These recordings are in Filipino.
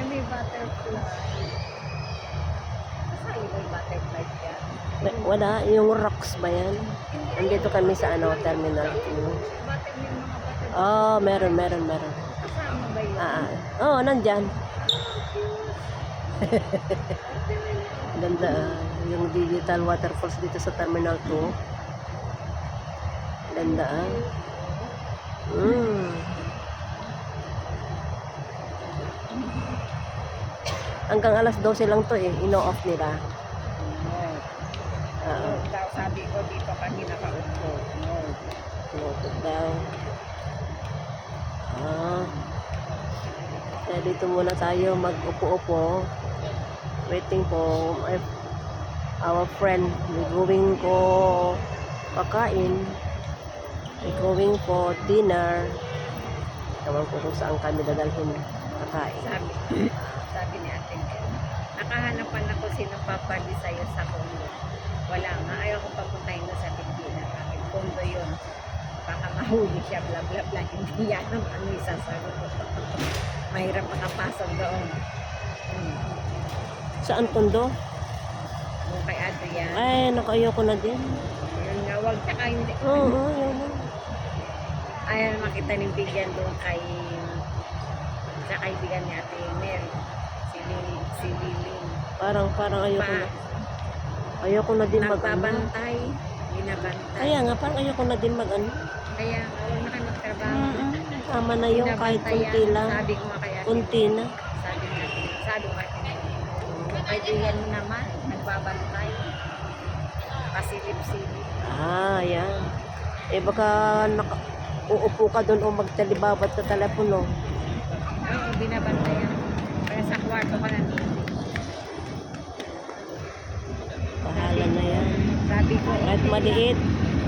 may butterfly. Kasali ba yung butterfly dyan? Wala, yung rocks ba yan? Nandito kami sa ano, Terminal 2. May mga butterfly. Oh, meron. Kasama ba yun? Oo, nandyan. Ganda, yung digital waterfalls dito sa Terminal 2. Ganda, Hanggang alas 12 lang to ino-off nila. Daw sabi ko dito kami nakaupo. Noted daw. Kaya dito muna tayo mag-upo-upo. Waiting for our friend. We're going ko pakain. We're going for dinner. Tawag ko kung saan kami dadalhin pakain. Sabi ni Ate Mel, nakahanapan ako sinong papali sa'yo sa kondo. Wala nga, ayaw ko papuntahin doon sa Pilipinas. Bakit kondo yun? Baka mahuli siya, bla bla bla. Hindi yan ang ano isasagot ko. Mahirap makapasok doon. Saan kondo? Yung kay Adrian. Ay, ayoko na din. Yun nga, wag tsaka hindi. Oo, yun. Ayaw makita ng bigyan doon kay sa kaibigan ni Ate Mel. Si Liling. Parang ayoko na. Ayoko na din Nagbabantay. Binabantay. Kaya nga, parang ayoko na din mag-ano. Kaya nga, huwag na kayo magtrabaho. Tama na yung kahit kunti lang. Sabi ko nga kaya. Kunti na. Sabi ko kaya. Yung kaibigan mo naman, nagbabantay. Pasilip-silip. Yan. Baka uupo ka doon o magtalibabat sa telepono. Oo, binabantayan. Kaya sa kwarto ka na. Bahala na yan. Sabi ko, Kahit maliit,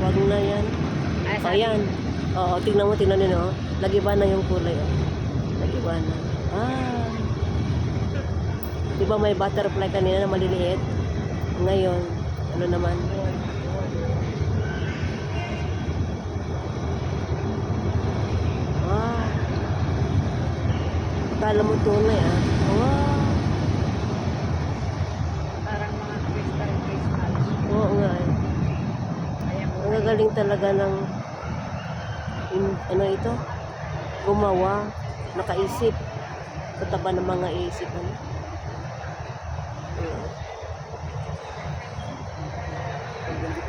wag na yan. Ayan. Oo, tingnan nyo. Nagiba na yung kulay. Nagiba na. Di ba may butterfly kanina na maliliit? Ngayon, ano naman? Akala mo tunay parang mga crystal. Oo nga Ang gagaling talaga ng ano ito? Gumawa, nakaisip. Kataba ng mga isip.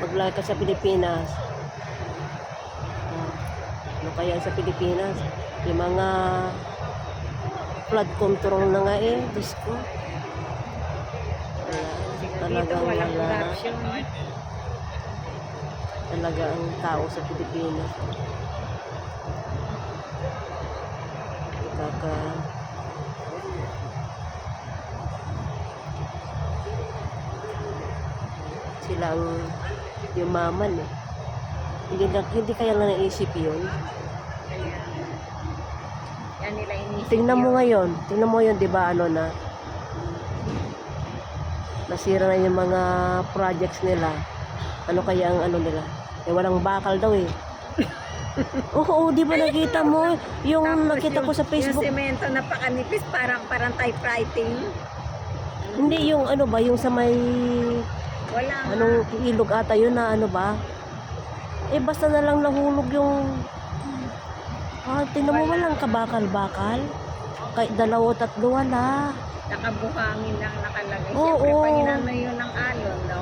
Paglaki ka sa Pilipinas, ano kaya sa Pilipinas? Yung mga flood control na nga Diyos ko. Talagang wala. Talaga ang tao sa Pilipinas. Sila ang yumaman Hindi kaya lang naisip yun. Yan nila inisip. Tingnan mo ngayon, di ba nasira na yung mga projects nila. Ano kaya ang nila? Walang bakal daw Oo, di ba nakita mo? Yung nakita ko sa Facebook. Yung semento napakanipis, parang typewriting. Hindi, yung yung sa may wala anong ilog ata yun na basta na lang nahulog yung tingnan mo walang kabakal-bakal. Kahit 2-3 wala. Nakabuhangin lang nakalagay. Oo. Siyempre, pag inano yun ng alon daw.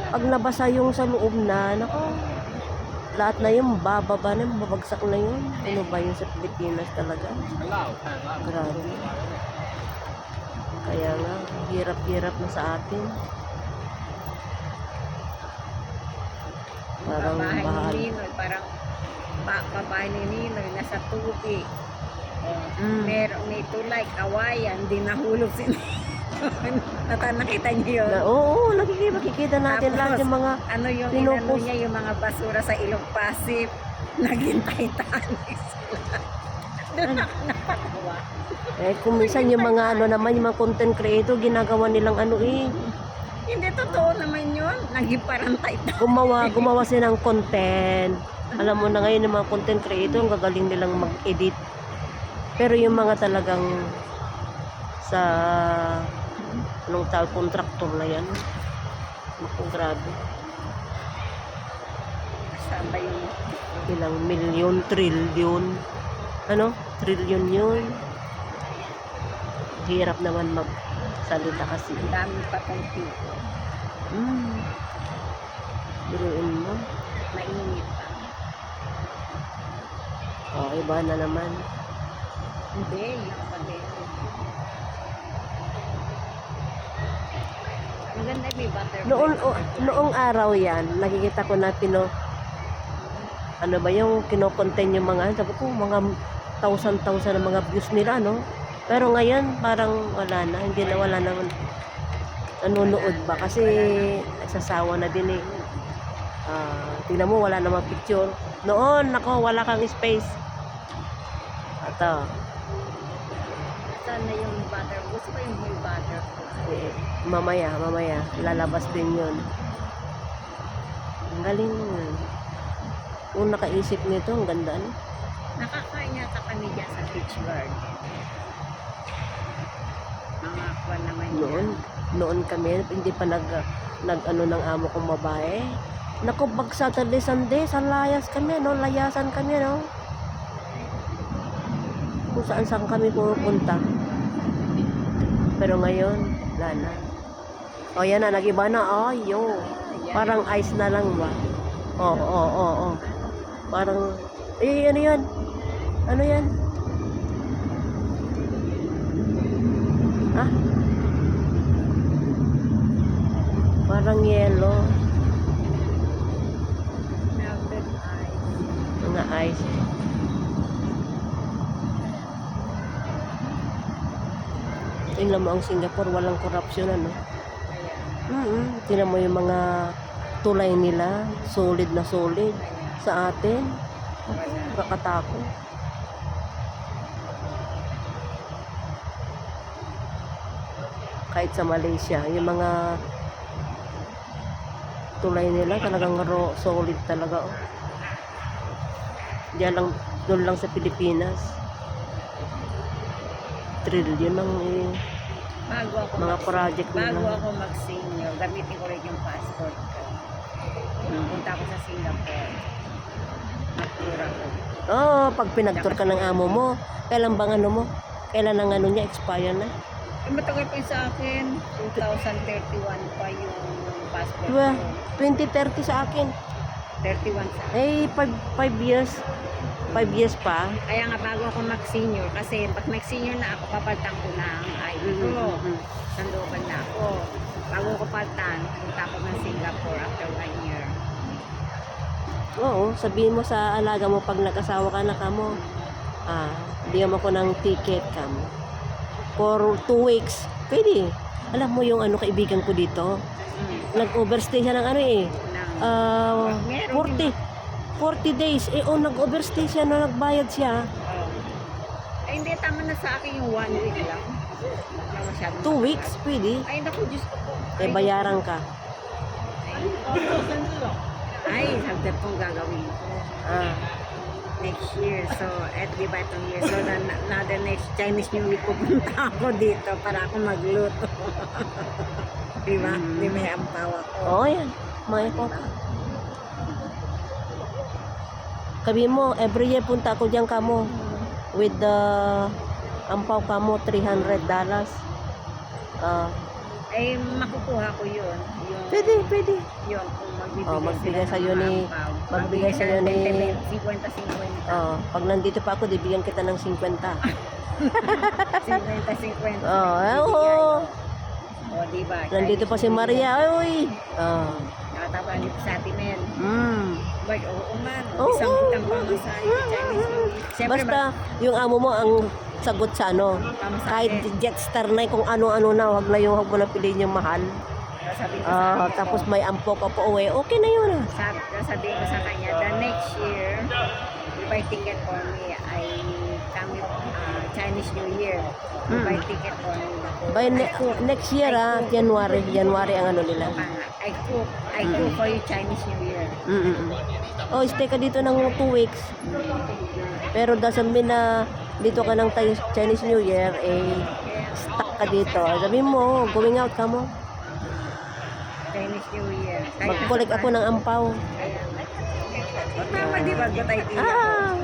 Pag nabasa yung sa loob na, lahat na yung bababa na, babagsak na yun. Ano ba yun sa Pilipinas talaga? Grabe. Kaya nga, hirap-hirap na sa atin. Parang bahay ni Ninoy, parang babae ni Ninoy, nasa tubig. Meron may tulay, kawayan, di nahulog si nakita niyo yun? Oo, nakikita natin lahat yung mga ano yung inano niya, yung mga basura sa Ilog Pasig, naging Titanic sila. Doon ako napatawa. Kung minsan yung mga naman, yung mga content creator, ginagawa nilang Hindi totoo naman yun. Naging parang Titanic. Gumawa sila ng content. Alam mo na ngayon, yung mga content creator, ang gagaling nilang mag-edit. Pero yung mga talagang sa anong tawag, kontraktor na yan. Naku, grabe. Kasama yung Ilang milyon, trilyon. Ano? Trilyon yun. Hirap naman magsalita kasi. ang dami pa pong people. Biruin mo. Mainit pa. Iba na naman. Hindi, yung pati. Maganda may butterfly. Noong araw yan, nakikita ko na ano ba yung kinokontent yung mga, sabi ko, mga thousand na mga views nila, no? Pero ngayon, parang wala na, hindi na, wala naman nanonood ba? Kasi nagsasawa na din eh. Tingnan mo, wala namang picture. Noon, nako, wala kang space. Ito. Sana yung butterfly. Gusto ko yung blue butterfly. Mamaya, lalabas din yun. Ang galing. Kung nakaisip nito, ang ganda, no? Nakakain yata kami dyan sa beach garden. Mga kwan naman Noon kami, hindi pa nag ano ng amo kong babae. Naku, pag Saturday, Sunday, sa layas kami, no? Layasan kami, no? Kung saan kami pupunta. Pero ngayon, wala na. Yan na, nag-iba na. Yo. Parang ice na lang ba? Oo. Parang, ano yan? Ano yan? Parang yellow. melted ice. Mga ice. Tingnan mo ang Singapore, walang korupsyon, ano? Tingnan mo yung mga tulay nila, solid na solid. Sa atin, kakatakot. Kahit sa Malaysia, yung mga tulay nila talagang solid talaga. Diyan lang, doon lang sa Pilipinas. Trillion ang mga project nila. Bago ako mag-senior, gamitin ko rin yung passport ko. Punta ako sa Singapore. Nag-tour ako. Pag pinag-tour ka ng amo mo, kailan bang ano mo? Kailan ang ano niya, expire na? Matagal pa yun sa akin. 2031 pa yung passport ko. 2030 sa akin. 31 sa akin. 5 years. 5 years pa. Kaya nga bago ako mag-senior, kasi pag mag-senior na ako, papalitan ko na ang ID ko. Sandokan na ako. Bago ko palitan, punta ako ng Singapore after 1 year. Oo, sabihin mo sa alaga mo pag nag-asawa ka na kamo. Bigyan mo ko ng ticket kamo. For 2 weeks. Pwede. Alam mo yung ano kaibigan ko dito? Nag-overstay siya ng ano eh. 40 days. Nag-overstay siya na nagbayad siya. Ay, hindi, tama na sa akin yung 1 week lang. 2 weeks, pwede. Ay, naku, Diyos ko po. Bayaran ka. Ay, sabi pong gagawin ko. Next year. So, di ba itong year? So, another next Chinese New Week pupunta ako dito para ako magluto. Di ba? Di may ampaw ako. Yan. May ko. Sabi mo, every year punta ako diyan kamo. With the ampaw kamo, $300. Ay, makukuha ko yun. Pwede. Yun, kung magbibigay sa'yo ni... Magbigay sa'yo ni... 50-50. Pag nandito pa ako, bibigyan kita ng 50. 50-50. Oo. Diba? Nandito pa si Maria. Uy. Nakataba dito sa atin, men. But, oo man. Oo. Isang kitang pamasahe sa Chinese New Week. Siyempre, Basta, yung amo mo ang sagot sa ano. Kahit Jetstar na kung ano-ano na, huwag mo na piliin yung mahal. sabi ko sa kanya, Tapos may ampok ka po uwi. Okay na yun. sabi ko sa kanya, the next year, if I ticket for me, I come Chinese New Year. If I ticket for me. By next year, January ang ano nila. I cook for you Chinese New Year. Stay ka dito ng 2 weeks. Pero doesn't mean na dito ka ng Chinese New Year, eh, stuck ka dito. Sabi mo, going out ka mo. Chinese New Year. Mag-collect ako ng ampaw. Huwag na, di ba? Good idea. Ah,